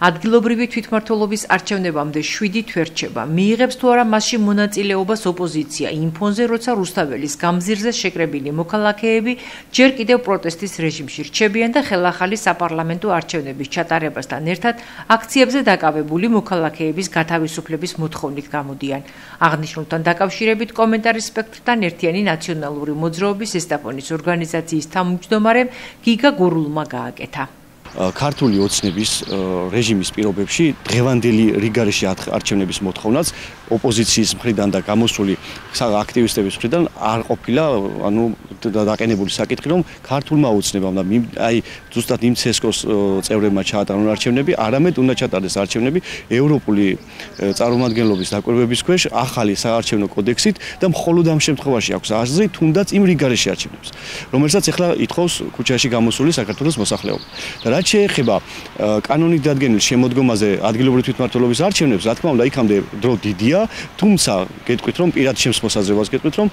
ადგილობრივი თვითმმართველობის არჩევნებამდე 7 თვე რჩება. მიიღებს თუ არა მასში მონაწილეობას ოპოზიცია იმ ფონზე, როცა რუსთაველის გამზირზე შეკრებილი მოქალაქეები ჯერ კიდევ პროტესტის რეჟიმში რჩებიან და ხელახალი საპარლამენტო არჩევნების ჩატარებასთან ერთად აქციებზე დაკავებული მოქალაქეების გათავისუფლების მოთხოვნით გამოდიან. აღნიშნულთან დაკავშირებით კომენტარის სპექტრთან ერთიანი ნაციონალური მოძრაობის ზესტაფონის ორგანიზაციის თავმჯდომარემ გიგა გურულმა გააკეთა. ქართული ოცნების რეჟიმის პირობებში დღევანდელი რიგარეში არჩევნების მოთხოვნაც ოპოზიციის მხრიდან და გამოსული აქტივისტების მხრიდან არ ყოფილა დაყენებული საკითხი, რომ ქართულმა ოცნებამ და ზუსტად იმ ცესკოს წევრებმა ჩაატარონ არჩევნები, არამედ უნდა ჩატარდეს არჩევნები ევროპული წარმომადგენლობის დაკვირვების ქვეშ ახალი საარჩევნო კოდექსით და მხოლოდ ამ შემთხვევაში აქვს აზრი თუნდაც იმ რიგარეში არჩევნებს, რომელსაც ახლა ითხოვს ქუჩაში გამოსული საქართველოს მოსახლეობა. რაც შეეხება კანონით დადგენილ შემოდგომაზე ადგილობრივი თვითმმართველობის არჩევნებს, რა თქმა უნდა, იქამდე დრო დიდია, თუმცა გეტყვით, რომ პირად ჩემს მოსაზრებას გეტყვით, რომ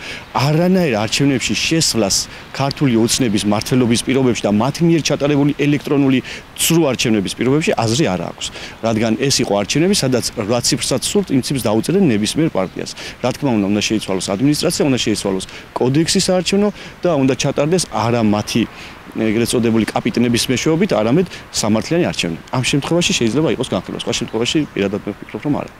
არანაირ არჩევნებში შესვლას ქართული ოცნების მმართველობის პირობებში და მათ მიერ ჩატარებული ელექტრონული ცრუ არჩევნების პირობებში აზრი არ აქვს. რადგან ეს იყო არჩევნები, სადაც 8 ციფრსაც სურთ, იმ ციფრს დაუწერენ ნებისმიერ პარტიას. რა თქმა უნდა, უნდა შეიცვალოს ადმინისტრაცია, უნდა შეიცვალოს კოდექსი საარჩევნო და უნდა ჩატარდეს არა მათი ეგრეთ წოდებული კაპიტნების მეშვეობით, არამედ სამართლიანი არჩევნები. ამ შემთხვევაში შეიძლება იყოს განხილვა, სხვა შემთხვევაში პირადად ვფიქრობ, რომ არა.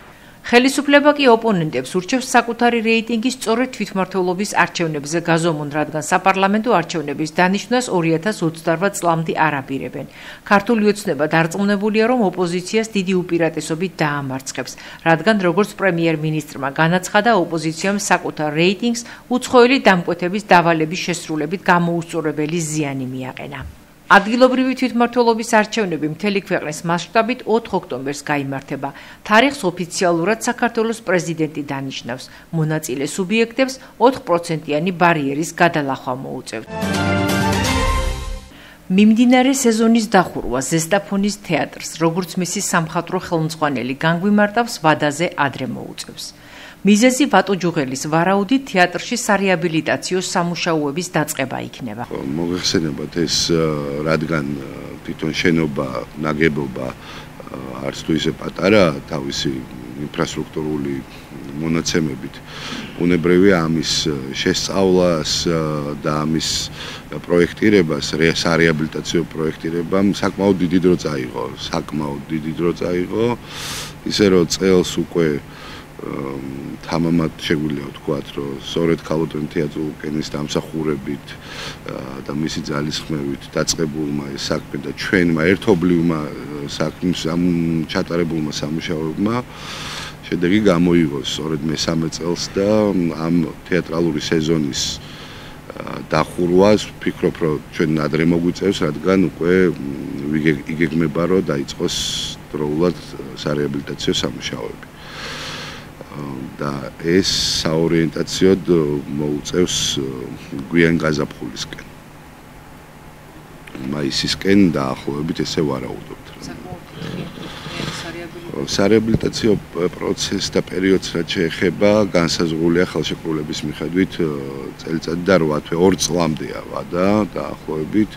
ხელისუფლება კი ოპონენტებს ურჩევს საკუთარი რეიტინგის სწორედ თვითმმართველობის არჩევნებზე გაზომონ, რადგან საპარლამენტო არჩევნების დანიშვნას 2028 წლამდე არ აპირებენ. ქართული ოცნება დარწმუნებულია, რომ ოპოზიციას დიდი უპირატესობით დაამარცხებს, რადგან როგორც პრემიერ-მინისტრმა განაცხადა, ოპოზიციამ საკუთარ რეიტინგს უცხოელი დამკვეთების დავალების შესრულებით გამოუსწორებელი ზიანი მიაყენა. ადგილობრივი თვითმმართველობის არჩევნები მთელი ქვეყნის მასშტაბით 4 ოქტომბერს გაიმართება. თარიღს ოფიციალურად საქართველოს პრეზიდენტი დანიშნავს. მონაწილე სუბიექტებს 4%-იანი ბარიერის გადალახვა მოუწევთ. მიმდინარე სეზონის დახურვა ზესტაფონის თეატრს, როგორც მისი სამხატვრო ხელმძღვანელი განგვიმარტავს, ვადაზე ადრე მოუწევს. მიზეზი ვატო ჯუღელის ვარაუდით თეატრში სარეაბილიტაციო სამუშაოების დაწყება იქნება. მოგეხსენებათ ეს, რადგან თვითონ შენობა, ნაგებობა არც თუ ისე პატარა თავისი ინფრასტრუქტურული მონაცემებით, უნებრივია ამის შესწავლას და ამის პროექტირებას, სარეაბილიტაციო პროექტირებამ საკმაოდ დიდი დრო წაიღო, ისე რომ წელს უკვე თამამად შეგვიძლია ვთქვათ, რომ სწორედ ქალბატონ თეატრუკენის დამსახურებით და მისი ძალისხმევით დაწყებულმა ეს საქმე და ჩვენმა ერთობლივმა ჩატარებულმა სამუშაოებმა შედეგი გამოიღო სწორედ მე-3 წელს და ამ თეატრალური სეზონის დახურვას ვფიქრობ, რომ ჩვენ ადრე მოგვიწევს, რადგან უკვე იგეგმება, რომ დაიწყოს დროულად სარეაბილიტაციო სამუშაოები. და ეს საორიენტაციოდ მოუწევს გვიან გაზაფხულისკენ. მაისისკენ დაახლოებით ესე ვარაუდობთ. სარეაბილიტაციო პროცესს და პერიოდს რაც შეეხება, განსაზღვრულია ხელშეკრულების მიხედვით წელიწადი და 8 თვე 2 წლამდეა ვადა დაახლოებით.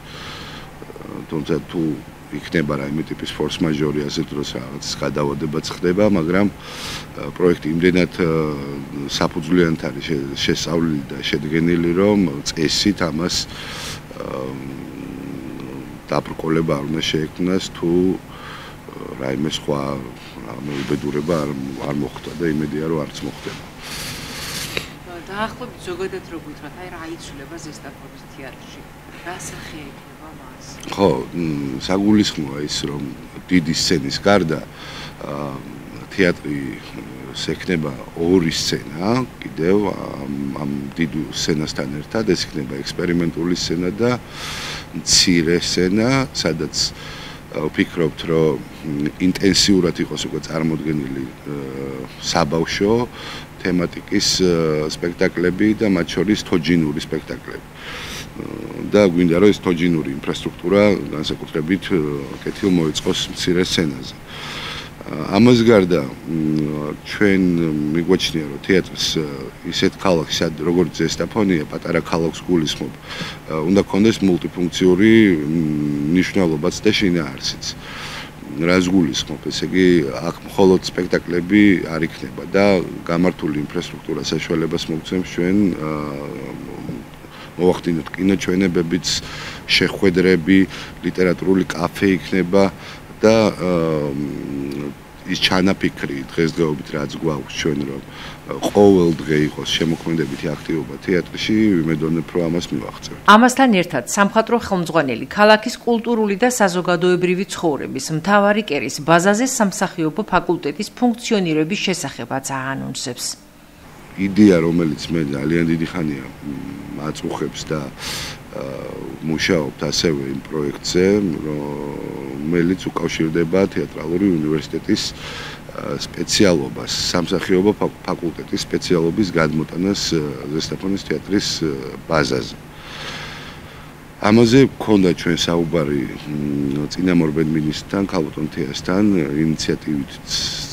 თუმცა თუ იქნება რაიმე ტიპის ფორს მაჟორი ასეთ დროს რაღაც გადავადებაც ხდება, მაგრამ პროექტი იმდენად საფუძვლიანად არის შესწავლილი და შედგენილი, რომ წესით ამას დაბრკოლება არ უნდა შეექმნას, თუ რაიმე სხვა უბედურება არ მოხდა და იმედია, რომ არც მოხდება. დაახლოებით ზოგადად რო გითხრათ, აი რა იცვლება ზესტაფონის თეატრში? რა სახე ექნება მას? ხო, საგულისხმოა ის, რომ დიდი სცენის გარდა თეატრი შექმნება 2 სცენა, კიდევ ამ დიდ სცენასთან ერთად, ეს იქნება ექსპერიმენტული სცენა და მცირე სცენა, სადაც ვფიქრობთ, რომ ინტენსიურად იყოს უკვე წარმოდგენილი საბავშვო თემატიკის სპექტაკლები და მათ შორის თოჯინური სპექტაკლები. და გვინდა, რომ ეს თოჯინური ინფრასტრუქტურა განსაკუთრებით კეთილ მოეწყოს მცირე სცენაზე. ამას გარდა ჩვენ მიგვაჩნია, რომ თეატრს ისეთ ქალაქს, როგორც ზესტაფონია, პატარა ქალაქს გულისხმობ, უნდა ქონდეს მულტიფუნქციური მნიშვნელობაც და შინაარსიც. რას გულისხმობ, ესე იგი აქ მხოლოდ სპექტაკლები არ იქნება და გამართული ინფრასტრუქტურა საშუალებას მოგცემს ჩვენ მოვახდინოთ კინოჩვენებებიც, შეხვედრები, ლიტერატურული კაფე იქნება და ის ჩანაფიქრი დღესდღეობით რაც გვაქვს ჩვენ რომ ყოველ დღე იყოს შემოქმედებითი აქტივობა თეატრში, ვიმედოვნებ რომ ამას მივაღწევთ. ამასთან ერთად სამხატვრო ხელმძღვანელი ქალაქის კულტურული და საზოგადოებრივი ცხოვრების მთავარი კერის ბაზაზე სამსახიობო ფაკულტეტის ფუნქციონირების შესახებაც აანონსებს. იდეა, რომელიც მე ძალიან დიდი ხანია აწუხებს და მუშაობთ ასევე იმ პროექტზე, რომელიც უკავშირდება თეატრალური უნივერსიტეტის სპეციალობას, სამსახიობო ფაკულტეტის სპეციალობის გადმოტანას ზესტაფონის თეატრის ბაზაზე. ამაზე გქონდა ჩვენ საუბარი წინამორბედ მინისტრთან, ქალბატონ თეასთან, ინიციატივით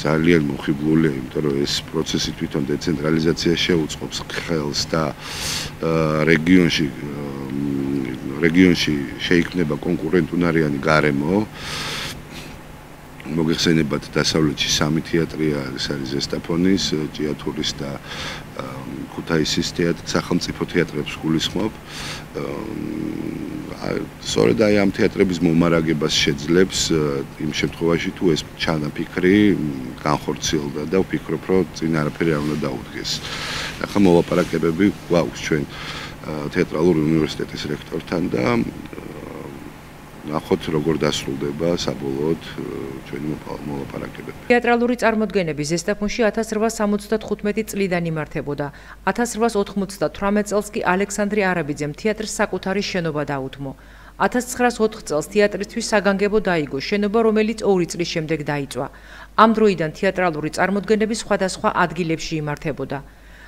ძალიან მოხიბლულია, იმიტომ რომ ეს პროცესი თვითონ დეცენტრალიზაციას შეუწყობს ხელს და რეგიონში შეიქმნება კონკურენტუნარიანი გარემო. მოგეხსენებათ დასავლეთში 3 თეატრია, ეს არის ზესტაფონის, ჭიათურის და ქუთაისის სახელმწიფო თეატრებს გულისხმობ. სწორედ აი ამ თეატრების მომარაგებას შეძლებს იმ შემთხვევაში თუ ეს ჩანაფიქრი განხორციელდა და ვფიქრობ რომ წინ არაფერი არ უნდა დაუდგეს. ახლა მოლაპარაკებები გვაქვს ჩვენ თეატრალური უნივერსიტეტის რექტორთან და ნახოთ როგორ დასრულდება საბოლოოდ ჩვენი მოლაპარაკებები. თეატრალური წარმოდგენები ზესტაფონში 1875 წლიდან იმართებოდა. 1898 წელს კი ალექსანდრე არაბიძემ თეატრს საკუთარი შენობა დაუთმო. 1904 წელს თეატრისთვის საგანგებო დაიგო შენობა, რომელიც 2 წლის შემდეგ დაიწვა. ამ დროიდან თეატრალური წარმოდგენები სხვადასხვა ადგილებში იმართებოდა.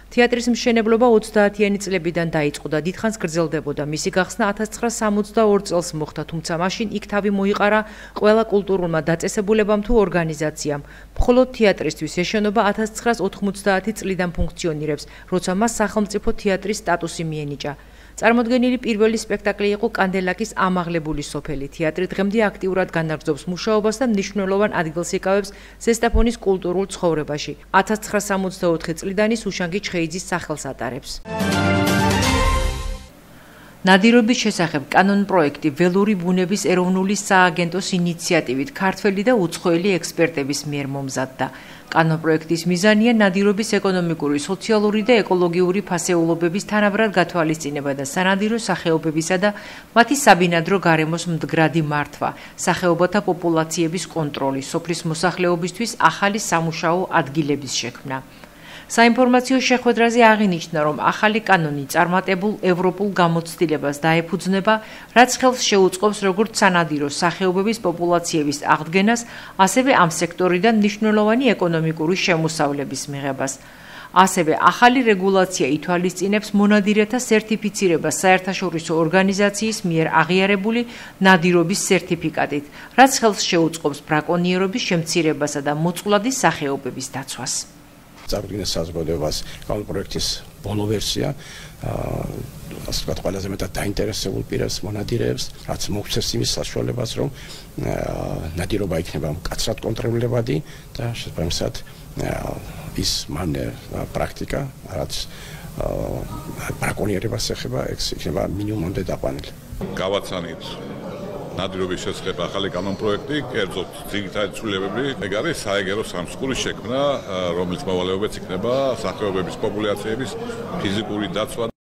თეატრის მშენებლობა 30-იანი წლებიდან დაიწყო და დიდხანს გრძელდებოდა. მისი გახსნა 1962 წელს მოხდა, თუმცა მაშინ იქ თავი მოიყარა ყველა კულტურულმა დაწესებულებამ თუ ორგანიზაციამ. მხოლოდ თეატრისთვის ეს შენობა 1990 წლიდან ფუნქციონირებს, როცა მას სახელმწიფო თეატრის სტატუსი მიენიჭა. წარმოდგენილი პირველი სპექტაკლი იყო კანდელაკის ამაღლებული სოფელი. თეატრი დღემდე აქტიურად განაგრძობს მუშაობას და მნიშვნელოვან ადგილს იკავებს ზესტაფონის კულტურულ ცხოვრებაში. 1964 წლიდან ის უშანგი ჩხეიძის სახელს ატარებს. ნადირობის შესახებ კანონპროექტი ველური ბუნების ეროვნული სააგენტოს ინიციატივით ქართველი და უცხოელი ექსპერტების მიერ მომზადდა. კანონპროექტის მიზანია ნადირობის ეკონომიკური, სოციალური და ეკოლოგიური ფასეულობების თანაბრად გათვალისწინება და სანადირო სახეობებისა და მათი საბინადრო გარემოს მდგრადი მართვა, სახეობათა პოპულაციების კონტროლი, სოფლის მოსახლეობისთვის ახალი სამუშაო ადგილების შექმნა. საინფორმაციო შეხვედრაზე აღინიშნა, რომ ახალი კანონი წარმატებულ ევროპულ გამოცდილებას დაეფუძნება, რაც ხელს შეუწყობს როგორც სანადირო სახეობების პოპულაციების აღდგენას, ასევე ამ სექტორიდან მნიშვნელოვანი ეკონომიკური შემოსავლების მიღებას. ასევე ახალი რეგულაცია ითვალისწინებს მონადირეთა სერტიფიცირებას საერთაშორისო ორგანიზაციის მიერ აღიარებული ნადირობის სერტიფიკატით, რაც ხელს შეუწყობს ბრაკონიერობის შემცირებასა და მოწყვლადი სახეობების დაცვას. წარდგინეს საზოგადოებას კანონპროექტის ბოლო ვერსია, ასე ვთქვათ, ყველაზე მეტად დაინტერესებულ პირებს, მონადირეებს, რაც მოგვცეს იმის საშუალებას, რომ ნადირობა იქნება მკაცრად კონტროლებადი და შესაბამისად ის მან პრაქტიკა, რაც ბრაკონიერებას ეხება, ეს იქნება მინიმუმამდე დაყვანილი. გავაცანით ნადირობის შესახებ ახალი კანონპროექტი, კერძოდ ძირითადი ცვლილებები, ეგ არის საეგერო სამსხურის შექმნა, რომლის მოვალეობაც იქნება სახეობების პოპულაციების ფიზიკური დაცვა.